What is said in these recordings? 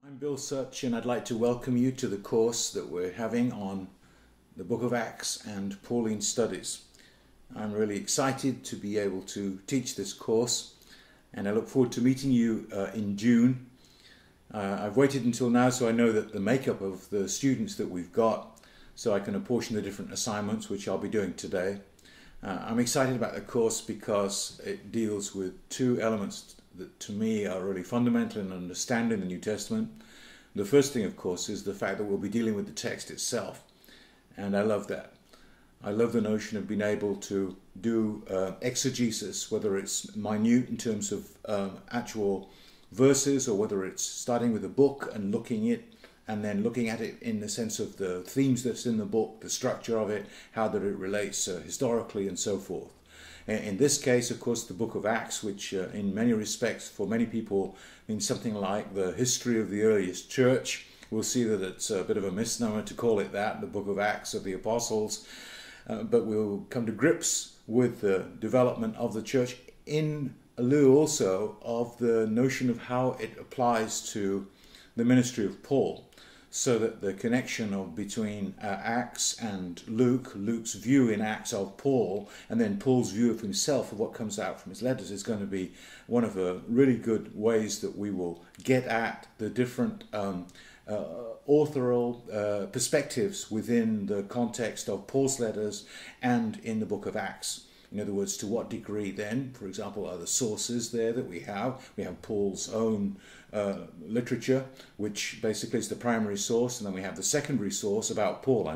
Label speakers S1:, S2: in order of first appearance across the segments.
S1: I'm Bill Such, and I'd like to welcome you to the course that we're having on the Book of Acts and Pauline Studies. I'm really excited to be able to teach this course, and I look forward to meeting you in June. I've waited until now so I know that the makeup of the students that we've got, so I can apportion the different assignments, which I'll be doing today. I'm excited about the course because it deals with two elements that to me are really fundamental in understanding the New Testament. The first thing, of course, is the fact that we'll be dealing with the text itself, and I love that. I love the notion of being able to do exegesis, whether it's minute in terms of actual verses, or whether it's starting with a book and looking at it in the sense of the themes that's in the book, the structure of it, how that it relates historically, and so forth. In this case, of course, the Book of Acts, which in many respects for many people means something like the history of the earliest church. We'll see that it's a bit of a misnomer to call it that, the Book of Acts of the Apostles, but we'll come to grips with the development of the church in lieu also of the notion of how it applies to the ministry of Paul. So that the connection between Acts and Luke's view in Acts of Paul, and then Paul's view of himself, of what comes out from his letters, is going to be one of the really good ways that we will get at the different authorial perspectives within the context of Paul's letters and in the book of Acts. In other words, to what degree then, for example, are the sources there that we have? We have Paul's own literature, which basically is the primary source, and then we have the secondary source about Paul,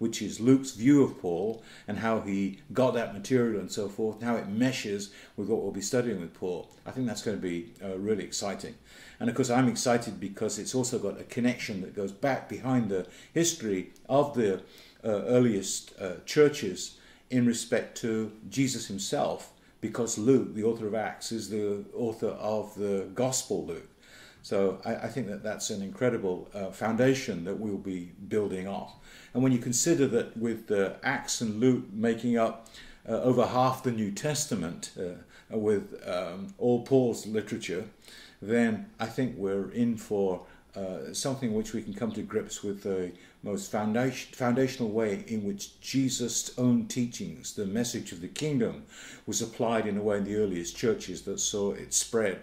S1: which is Luke's view of Paul and how he got that material and so forth, and how it meshes with what we'll be studying with Paul. I think that's going to be really exciting. And of course, I'm excited because it's also got a connection that goes back behind the history of the earliest churches in respect to Jesus himself, because Luke, the author of Acts, is the author of the Gospel Luke. So I think that that's an incredible foundation that we'll be building off. And when you consider that with Acts and Luke making up over half the New Testament with all Paul's literature, then I think we're in for something which we can come to grips with the most foundational way in which Jesus' own teachings, the message of the kingdom, was applied in a way in the earliest churches that saw it spread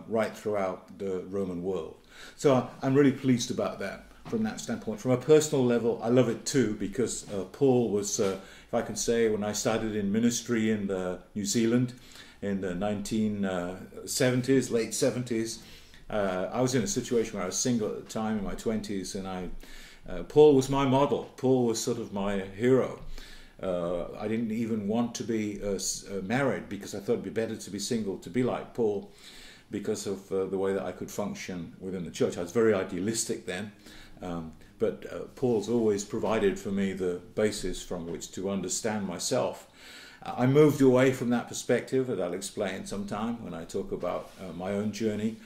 S1: right throughout the Roman world. So I'm really pleased about that from that standpoint. From a personal level, I love it too, because Paul was, if I can say, when I started in ministry in New Zealand in the 1970s, late 70s, I was in a situation where I was single at the time in my 20s, and Paul was my model. Paul was sort of my hero. I didn't even want to be married because I thought it'd be better to be single, to be like Paul, because of the way that I could function within the church. I was very idealistic then, but Paul's always provided for me the basis from which to understand myself. I moved away from that perspective, that I'll explain sometime when I talk about my own journey.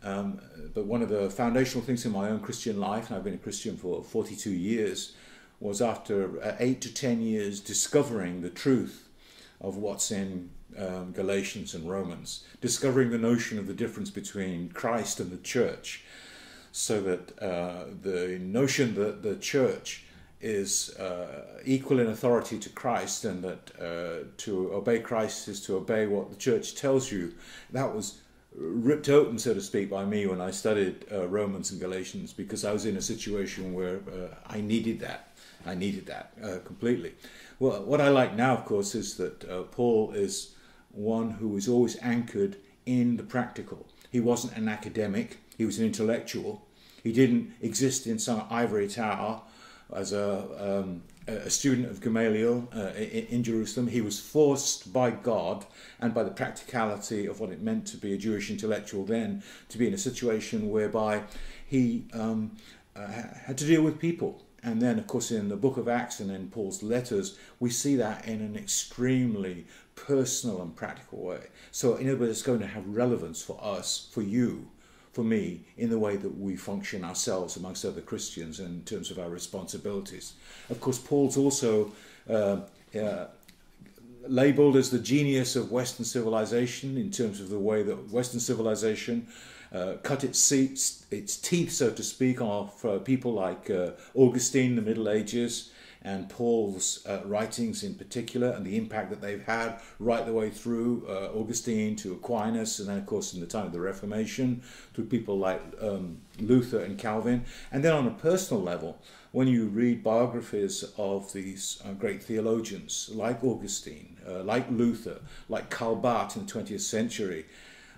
S1: But one of the foundational things in my own Christian life, and I've been a Christian for 42 years, was after 8 to 10 years discovering the truth of what's in Galatians and Romans, discovering the notion of the difference between Christ and the church, so that the notion that the church is equal in authority to Christ, and that to obey Christ is to obey what the church tells you, that was ripped open, so to speak, by me when I studied Romans and Galatians, because I was in a situation where I needed that. I needed that completely. Well, what I like now, of course, is that Paul is one who was always anchored in the practical. He wasn't an academic, he was an intellectual. He didn't exist in some ivory tower as a student of Gamaliel in Jerusalem. He was forced by God and by the practicality of what it meant to be a Jewish intellectual then, to be in a situation whereby he had to deal with people. And then, of course, in the book of Acts and in Paul's letters, we see that in an extremely personal and practical way. So in other words, it's going to have relevance for us, for you, for me, in the way that we function ourselves amongst other Christians in terms of our responsibilities. Of course, Paul's also labeled as the genius of Western civilization in terms of the way that Western civilization cut its teeth, so to speak, off people like Augustine in the Middle Ages, and Paul's writings in particular, and the impact that they've had right the way through Augustine to Aquinas, and then of course in the time of the Reformation through people like Luther and Calvin. And then on a personal level, when you read biographies of these great theologians like Augustine, like Luther, like Karl Barth in the 20th century,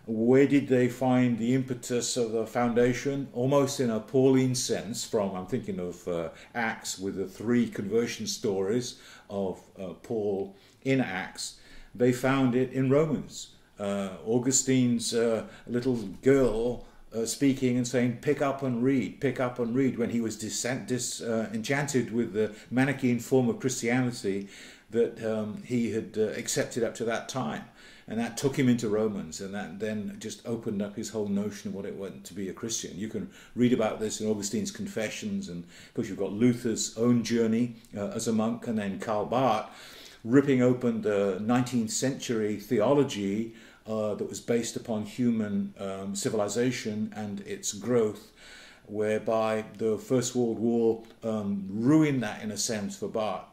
S1: where did they find the impetus of the foundation? Almost in a Pauline sense, I'm thinking of Acts with the 3 conversion stories of Paul in Acts. They found it in Romans. Augustine's little girl speaking and saying, pick up and read, when he was enchanted with the Manichaean form of Christianity that he had accepted up to that time. And that took him into Romans, and that then just opened up his whole notion of what it meant to be a Christian. You can read about this in Augustine's Confessions, and of course you've got Luther's own journey as a monk, and then Karl Barth ripping open the 19th century theology that was based upon human civilization and its growth, whereby the First World War ruined that in a sense for Barth.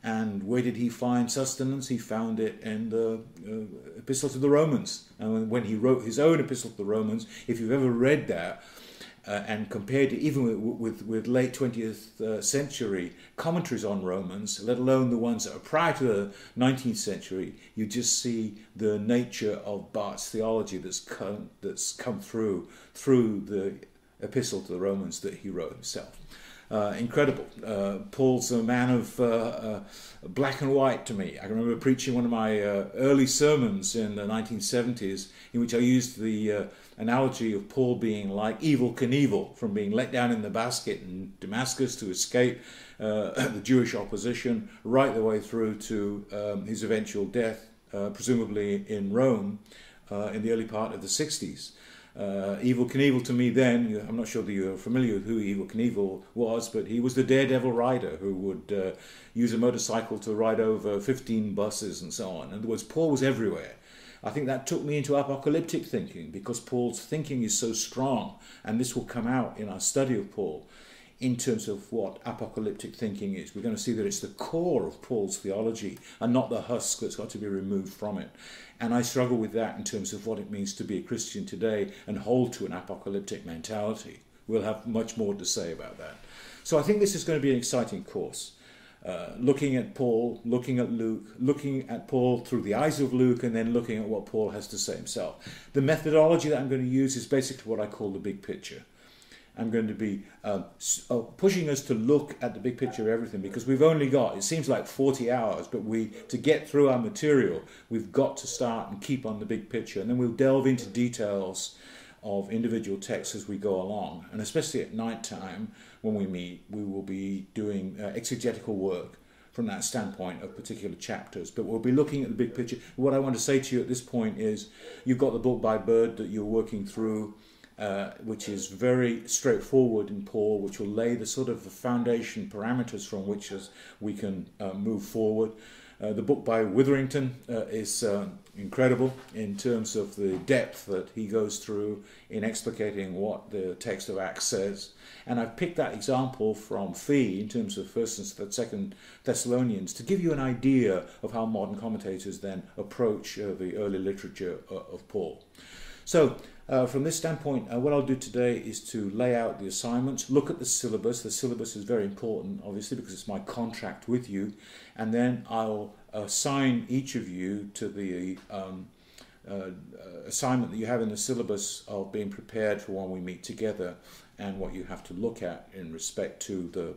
S1: And where did he find sustenance? He found it in the Epistle to the Romans. And when he wrote his own Epistle to the Romans, if you've ever read that and compared it even with late 20th century commentaries on Romans, let alone the ones that are prior to the 19th century, you just see the nature of Barth's theology that's come through the Epistle to the Romans that he wrote himself. Incredible. Paul's a man of black and white to me. I remember preaching one of my early sermons in the 1970s in which I used the analogy of Paul being like Evel Knievel, from being let down in the basket in Damascus to escape the Jewish opposition right the way through to his eventual death, presumably in Rome in the early part of the 60s. Evel Knievel to me then, I'm not sure that you're familiar with who Evel Knievel was, but he was the daredevil rider who would use a motorcycle to ride over 15 buses and so on. In other words, Paul was everywhere. I think that took me into apocalyptic thinking, because Paul's thinking is so strong, and this will come out in our study of Paul in terms of what apocalyptic thinking is. We're going to see that it's the core of Paul's theology and not the husk that's got to be removed from it. And I struggle with that in terms of what it means to be a Christian today and hold to an apocalyptic mentality. We'll have much more to say about that. So I think this is going to be an exciting course. Looking at Paul, looking at Luke, looking at Paul through the eyes of Luke, and then looking at what Paul has to say himself. The methodology that I'm going to use is basically what I call the big picture. I'm going to be pushing us to look at the big picture of everything, because we've only got, it seems like 40 hours, but to get through our material, we've got to start and keep on the big picture, and then we'll delve into details of individual texts as we go along. And especially at night time, when we meet, we will be doing exegetical work from that standpoint of particular chapters. But we'll be looking at the big picture. What I want to say to you at this point is, you've got the book by Bird that you're working through, which is very straightforward in Paul, which will lay the sort of the foundation parameters from which we can move forward. The book by Witherington is incredible in terms of the depth that he goes through in explicating what the text of Acts says. And I've picked that example from Fee in terms of 1st and 2nd Thessalonians to give you an idea of how modern commentators then approach the early literature of Paul. So from this standpoint, what I'll do today is to lay out the assignments, look at the syllabus. The syllabus is very important, obviously, because it's my contract with you. And then I'll assign each of you to the assignment that you have in the syllabus of being prepared for when we meet together, and what you have to look at in respect to the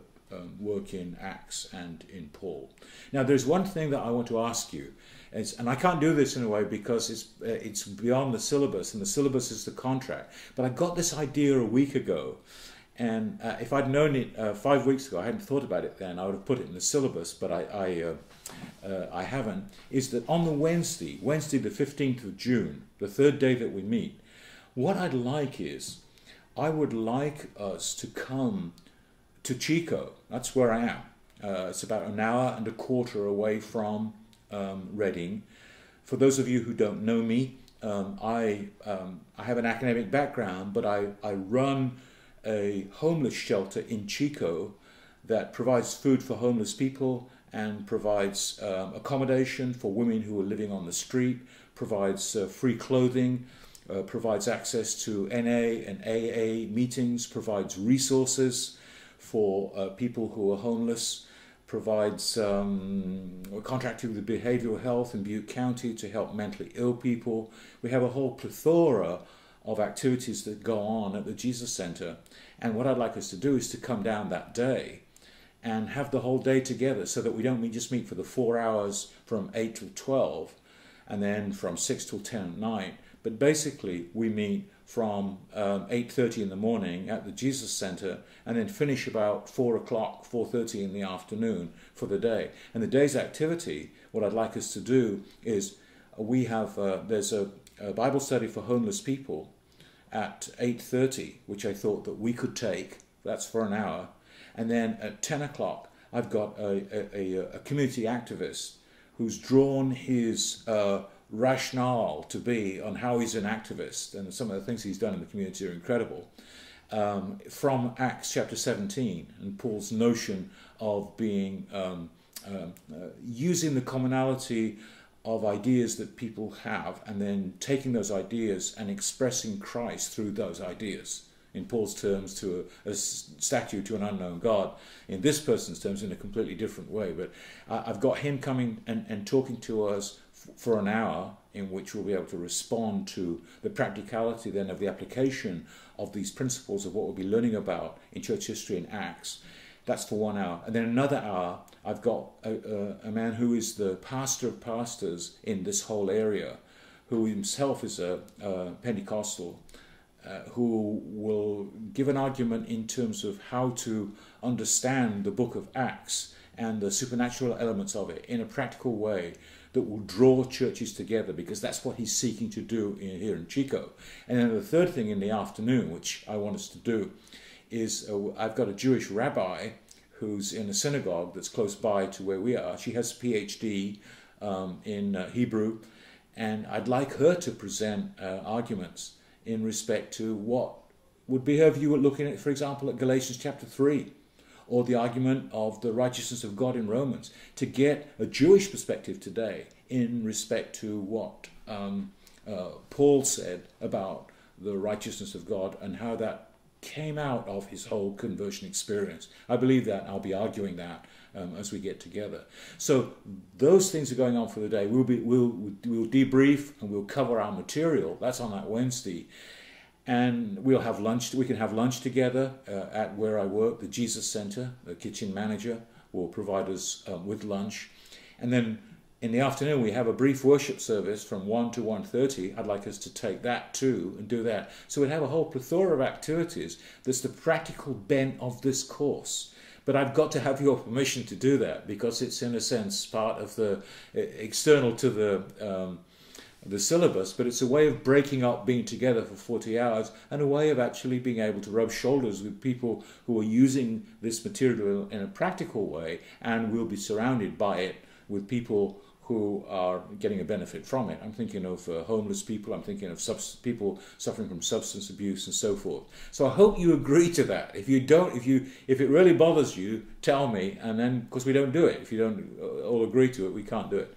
S1: work in Acts and in Paul. Now, there's one thing that I want to ask you. And I can't do this in a way because it's beyond the syllabus, and the syllabus is the contract. But I got this idea a week ago, and if I'd known it 5 weeks ago, I hadn't thought about it then, I would have put it in the syllabus, but I haven't, is that on the Wednesday the 15th of June, the third day that we meet, what I'd like is, I would like us to come to Chico. That's where I am. It's about an hour and a quarter away from Reading. For those of you who don't know me, I have an academic background, but I run a homeless shelter in Chico that provides food for homeless people and provides accommodation for women who are living on the street, provides free clothing, provides access to NA and AA meetings, provides resources for people who are homeless, provides contracting with behavioral health in Butte County to help mentally ill people. We have a whole plethora of activities that go on at the Jesus Center. And what I'd like us to do is to come down that day and have the whole day together, so that we don't just meet for the 4 hours from 8 till 12 and then from 6 till 10 at night, but basically we meet from 8:30 in the morning at the Jesus Center and then finish about 4 o'clock, 4:30 in the afternoon for the day. And the day's activity, what I'd like us to do is we have, there's a Bible study for homeless people at 8:30, which I thought that we could take. That's for an hour. And then at 10 o'clock, I've got a community activist who's drawn his rationale to be on how he's an activist, and some of the things he's done in the community are incredible, from Acts chapter 17 and Paul's notion of being using the commonality of ideas that people have and then taking those ideas and expressing Christ through those ideas. In Paul's terms, to a statue to an unknown God. In this person's terms, in a completely different way. But I've got him coming and talking to us for an hour, in which we'll be able to respond to the practicality then of the application of these principles of what we'll be learning about in church history and Acts. That's for 1 hour. And then another hour, I've got a man who is the pastor of pastors in this whole area, who himself is a Pentecostal, who will give an argument in terms of how to understand the book of Acts and the supernatural elements of it in a practical way that will draw churches together, because that's what he's seeking to do here in Chico. And then the third thing in the afternoon, which I want us to do, is I've got a Jewish rabbi who's in a synagogue that's close by to where we are. She has a PhD in Hebrew, and I'd like her to present arguments in respect to what would be her view at looking at, for example, at Galatians chapter 3, or the argument of the righteousness of God in Romans, to get a Jewish perspective today in respect to what Paul said about the righteousness of God and how that came out of his whole conversion experience. I believe that. I'll be arguing that as we get together. So those things are going on for the day. We'll debrief and we'll cover our material. That's on that Wednesday. And we'll have lunch. We can have lunch together at where I work, the Jesus Center. The kitchen manager will provide us with lunch. And then in the afternoon, we have a brief worship service from 1 to 1:30. I'd like us to take that too and do that. So we'll have a whole plethora of activities. That's the practical bent of this course. But I've got to have your permission to do that, because it's in a sense part of the external to the syllabus, but it's a way of breaking up being together for 40 hours and a way of actually being able to rub shoulders with people who are using this material in a practical way, and we'll be surrounded by it with people who are getting a benefit from it. I'm thinking of homeless people, I'm thinking of people suffering from substance abuse and so forth. So I hope you agree to that. If you don't, if it really bothers you, tell me, and then, because we don't do it. If you don't all agree to it, we can't do it.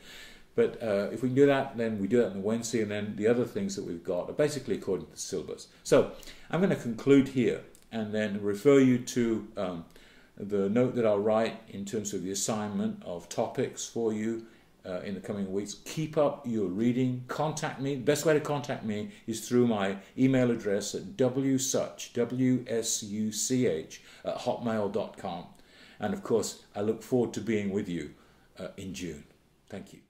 S1: But if we can do that, then we do that on the Wednesday, and then the other things that we've got are basically according to the syllabus. So I'm going to conclude here and then refer you to the note that I'll write in terms of the assignment of topics for you in the coming weeks. Keep up your reading. Contact me. The best way to contact me is through my email address at wsuch, W-S-U-C-H, at hotmail.com. And of course, I look forward to being with you in June. Thank you.